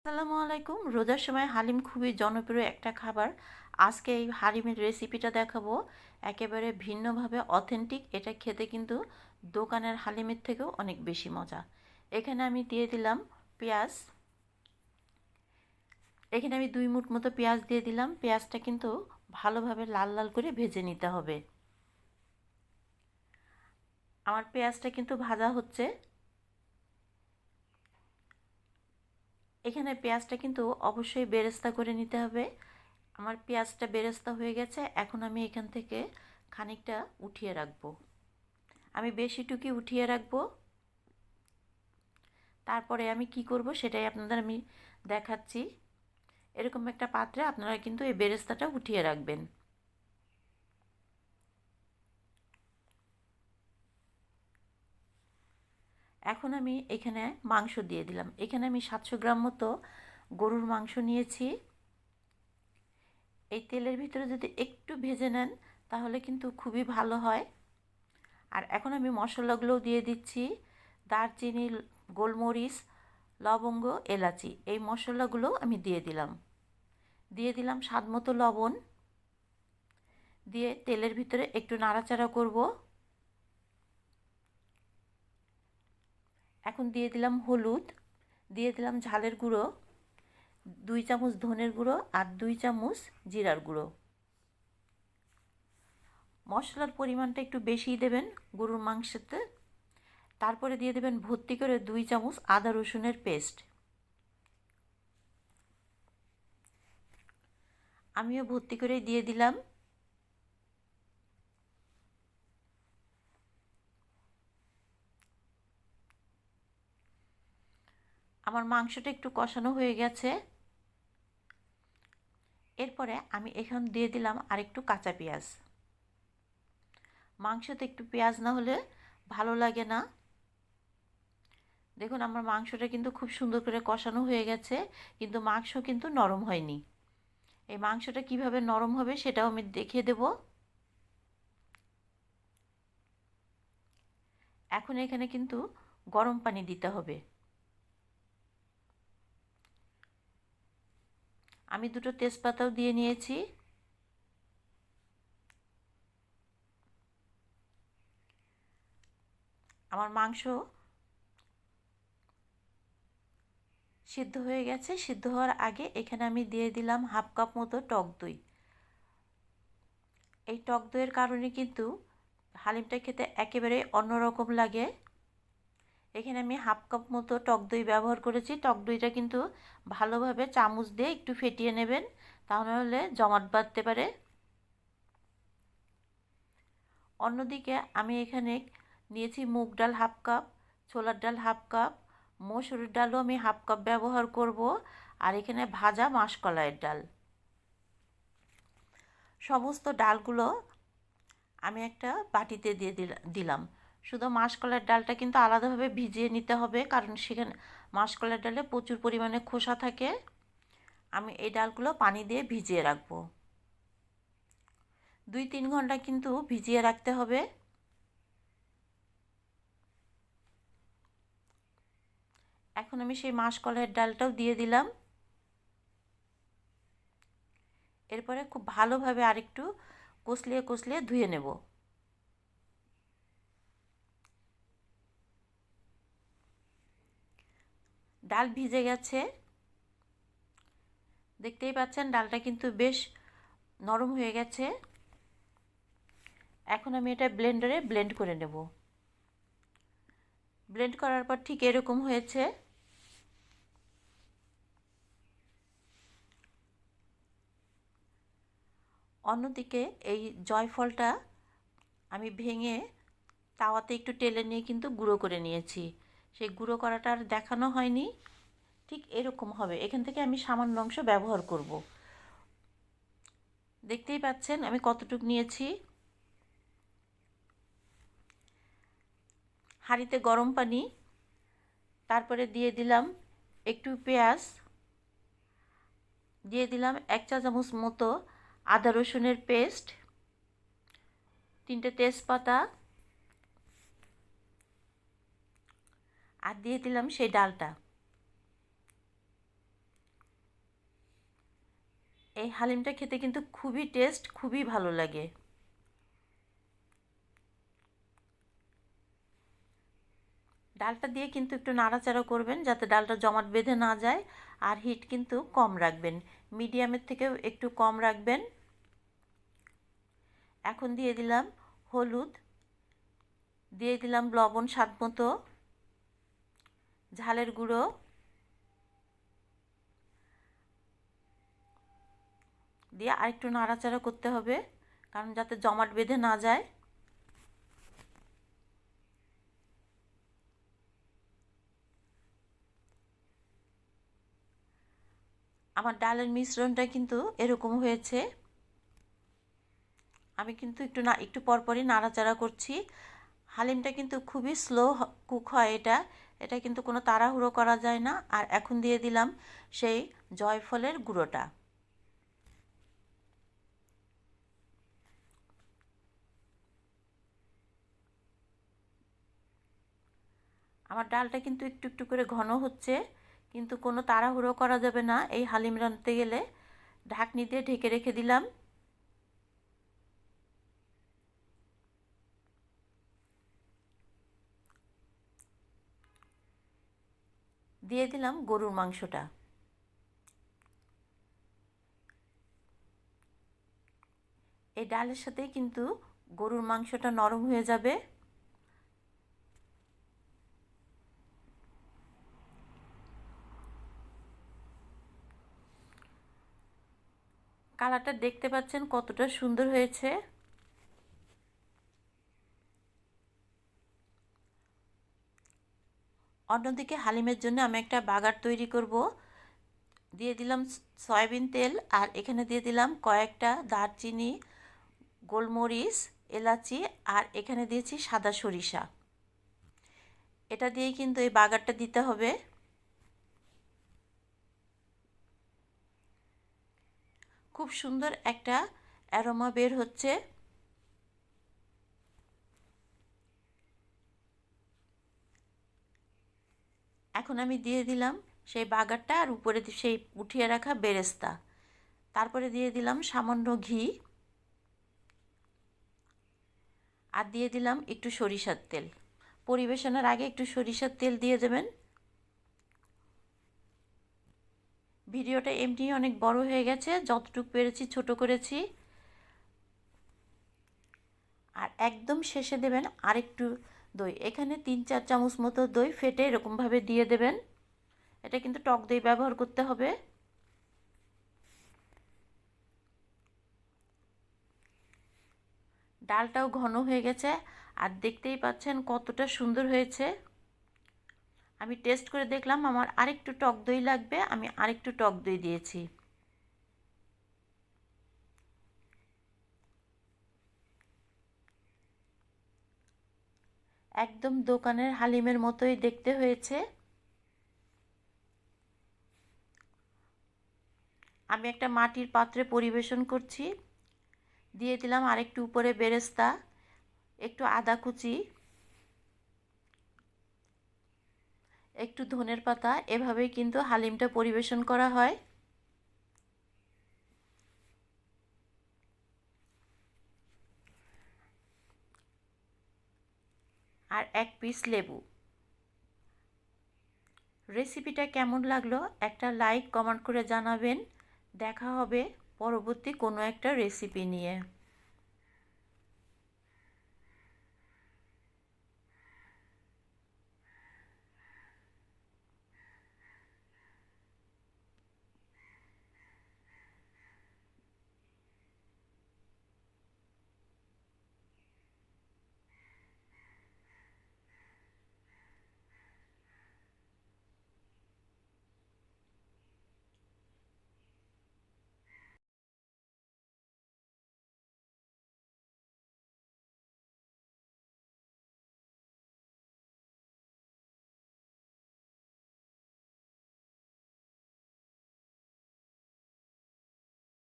আসসালামু আলাইকুম। রোজার সময় হালিম খুবই জনপ্রিয় একটা খাবার। আজকে এই হালিমের রেসিপিটা দেখাবো একেবারে ভিন্নভাবে অথেন্টিক। এটা খেতে কিন্তু দোকানের হালিমের থেকেও অনেক বেশি মজা। এখানে আমি দিয়ে দিলাম পেঁয়াজ। এখানে আমি 2 মুঠ মতো পেঁয়াজ দিয়ে দিলাম। পেঁয়াজটা কিন্তু ভালোভাবে লাল লাল করে ভেজে নিতে হবে। আমার পেঁয়াজটা কিন্তু ভাজা হচ্ছে। এখানে পেঁয়াজটা কিন্তু অবশ্যই বেরেস্তা করে নিতে হবে। আমার পেঁয়াজটা বেরেস্তা হয়ে গেছে। এখন আমি এখান থেকে খানিকটা উঠিয়ে রাখবো। আমি বেশিটুকুই উঠিয়ে রাখবো। তারপরে আমি কি করব সেটাই আপনাদের আমি দেখাচ্ছি। এরকম একটা পাত্রে আপনারা কিন্তু এই বেরেস্তাটা উঠিয়ে রাখবেন। এখন আমি এখানে মাংস দিয়ে দিলাম। এখানে আমি 700 গ্রাম মতো গরুর মাংস নিয়েছি। এই তেলের ভিতরে যদি একটু ভেজে নেন তাহলে কিন্তু খুবই ভালো হয়। আর এখন আমি মশলাগুলোও দিয়ে দিচ্ছি। দারচিনি, গোলমরিচ, লবঙ্গ, এলাচি, এই মশলাগুলো আমি দিয়ে দিলাম। দিয়ে দিলাম স্বাদ মতো লবণ। দিয়ে তেলের ভিতরে একটু নাড়াচাড়া করব। এখন দিয়ে দিলাম হলুদ, দিয়ে দিলাম ঝালের গুঁড়ো, 2 চামচ ধনের গুঁড়ো আর 2 চামচ জিরার গুঁড়ো। মশলার পরিমাণটা একটু বেশিই দেবেন গরুর মাংসতে। তারপরে দিয়ে দেবেন ভর্তি করে 2 চামচ আদা রসুনের পেস্ট। আমিও ভর্তি করে দিয়ে দিলাম। আমার মাংসটা একটু কষানো হয়ে গেছে। এরপরে আমি এখন দিয়ে দিলাম আরেকটু কাঁচা পেঁয়াজ। মাংসতে একটু পেঁয়াজ না হলে ভালো লাগে না। দেখুন আমার মাংসটা কিন্তু খুব সুন্দর করে কষানো হয়ে গেছে, কিন্তু মাংস কিন্তু নরম হয়নি। এই মাংসটা কিভাবে নরম হবে সেটাও আমি দেখিয়ে দেব। এখন এখানে কিন্তু গরম পানি দিতে হবে। আমি 2টো তেজপাতাও দিয়ে নিয়েছি। আমার মাংস সিদ্ধ হয়ে গেছে। সিদ্ধ হওয়ার আগে এখানে আমি দিয়ে দিলাম হাফ কাপ মতো টক দই। এই টক দইয়ের কারণে কিন্তু হালিমটা খেতে একেবারে অন্যরকম লাগে। এখানে আমি হাফ কাপ মতো টক দই ব্যবহার করেছি। টক দইটা কিন্তু ভালোভাবে চামচ দিয়ে একটু ফেটিয়ে নেবেন, তাহলে জমাট বাঁধতে পারে। অন্যদিকে আমি এখানে নিয়েছি মুগ ডাল হাফ কাপ, ছোলার ডাল হাফ কাপ, মসুর ডালও আমি হাফ কাপ ব্যবহার করব, আর এখানে ভাজা মাসকলাইয়ের ডাল। সমস্ত ডালগুলো আমি একটা বাটিতে দিয়ে দিলাম। শুধু মাসকলাইয়ের ডালটা কিন্তু আলাদাভাবে ভিজিয়ে নিতে হবে, কারণ সেখানে মাসকলাইয়ের ডালে প্রচুর পরিমাণে খোসা থাকে। আমি এই ডালগুলো পানি দিয়ে ভিজিয়ে রাখবো। 2-3 ঘন্টা কিন্তু ভিজিয়ে রাখতে হবে। এখন আমি সেই মাসকলাইয়ের ডালটাও দিয়ে দিলাম। এরপরে খুব ভালোভাবে আরেকটু কষলিয়ে কষলিয়ে ধুয়ে নেব। ডাল ভিজে গেছে, দেখতেই পাচ্ছেন ডালটা কিন্তু বেশ নরম হয়ে গেছে। এখন আমি এটা ব্লেন্ডারে ব্লেন্ড করে নেব। ব্লেন্ড করার পর ঠিক এরকম হয়েছে। অন্যদিকে এই জয়ফলটা আমি ভেঙে তাওয়াতে একটু টেলে নিয়ে কিন্তু গুঁড়ো করে নিয়েছি। সেই গুঁড়ো করাটা আর দেখানো হয়নি। ঠিক এরকম হবে। এখান থেকে আমি সামান্য অংশ ব্যবহার করব। দেখতেই পাচ্ছেন আমি কতটুকু নিয়েছি। হাঁড়িতে গরম পানি, তারপরে দিয়ে দিলাম একটু পেঁয়াজ, দিয়ে দিলাম 1 চা চামচ মতো আদা রসুনের পেস্ট, 3টে তেজপাতা, আর দিয়ে দিলাম সেই ডালটা। এই হালিমটা খেতে কিন্তু খুবই টেস্ট, খুবই ভালো লাগে। ডালটা দিয়ে কিন্তু একটু নাড়াচাড়া করবেন যাতে ডালটা জমাট বেঁধে না যায়, আর হিট কিন্তু কম রাখবেন, মিডিয়ামের থেকেও একটু কম রাখবেন। এখন দিয়ে দিলাম হলুদ, দিয়ে দিলাম লবণ স্বাদ মতো, ঝালের গুঁড়ো, দিয়ে আরেকটু নাড়াচাড়া করতে হবে কারণ যাতে জমাট বেঁধে না যায়। আমার ডালের মিশ্রণটা কিন্তু এরকম হয়েছে। আমি কিন্তু একটু পরপরই নাড়াচাড়া করছি। হালিমটা কিন্তু খুবই স্লো কুক হয়, এটা কিন্তু কোনো তাড়াহুড়ো করা যায় না। আর এখন দিয়ে দিলাম সেই জয়ফলের গুঁড়োটা। আমার ডালটা কিন্তু একটু একটু করে ঘন হচ্ছে, কিন্তু কোনো তাড়াহুড়ো করা যাবে না এই হালিম রাঁধতে গেলে। ঢাকনি দিয়ে ঢেকে রেখে দিলাম। দিয়ে দিলাম গরুর মাংসটা। এই ডালের সাথেই কিন্তু গরুর মাংসটা নরম হয়ে যাবে। কালারটা দেখতে পাচ্ছেন কতটা সুন্দর হয়েছে। অন্যদিকে হালিমের জন্য আমি একটা বাগার তৈরি করব। দিয়ে দিলাম সয়াবিন তেল, আর এখানে দিয়ে দিলাম কয়েকটা দারচিনি, গোলমরিচ, এলাচি, আর এখানে দিয়েছি সাদা সরিষা। এটা দিয়েই কিন্তু এই বাগারটা দিতে হবে। খুব সুন্দর একটা অ্যারোমা বের হচ্ছে। এখন আমি দিয়ে দিলাম সেই বাগারটা, আর উপরে সেই উঠিয়ে রাখা বেরেস্তা। তারপরে দিয়ে দিলাম সামান্য ঘি, আর দিয়ে দিলাম একটু সরিষার তেল। পরিবেশনের আগে একটু সরিষার তেল দিয়ে দেবেন। ভিডিওটা এমনি অনেক বড় হয়ে গেছে, যতটুকু পেরেছি ছোট করেছি। আর একদম শেষে দেবেন আরেকটু দই। এখানে 3-4 চামচ মতো দই ফেটে এরকমভাবে দিয়ে দেবেন। এটা কিন্তু টক দই ব্যবহার করতে হবে। ডালটাও ঘন হয়ে গেছে, আর দেখতেই পাচ্ছেন কতটা সুন্দর হয়েছে। আমি টেস্ট করে দেখলাম আমার আরেকটু টক দই লাগবে, আমি আরেকটু টক দই দিয়েছি। একদম দোকানের হালিমের মতোই দেখতে হয়েছে। আমি একটা মাটির পাত্রে পরিবেশন করছি। দিয়ে দিলাম আরেকটু উপরে বেরেস্তা, একটু আদা কুচি, একটু ধনের পাতা। এভাবেই কিন্তু হালিমটা পরিবেশন করা হয়। আর 1 পিস লেবু। রেসিপিটা কেমন লাগলো একটা লাইক কমেন্ট করে জানাবেন। দেখা হবে পরবর্তী কোনো একটা রেসিপি নিয়ে।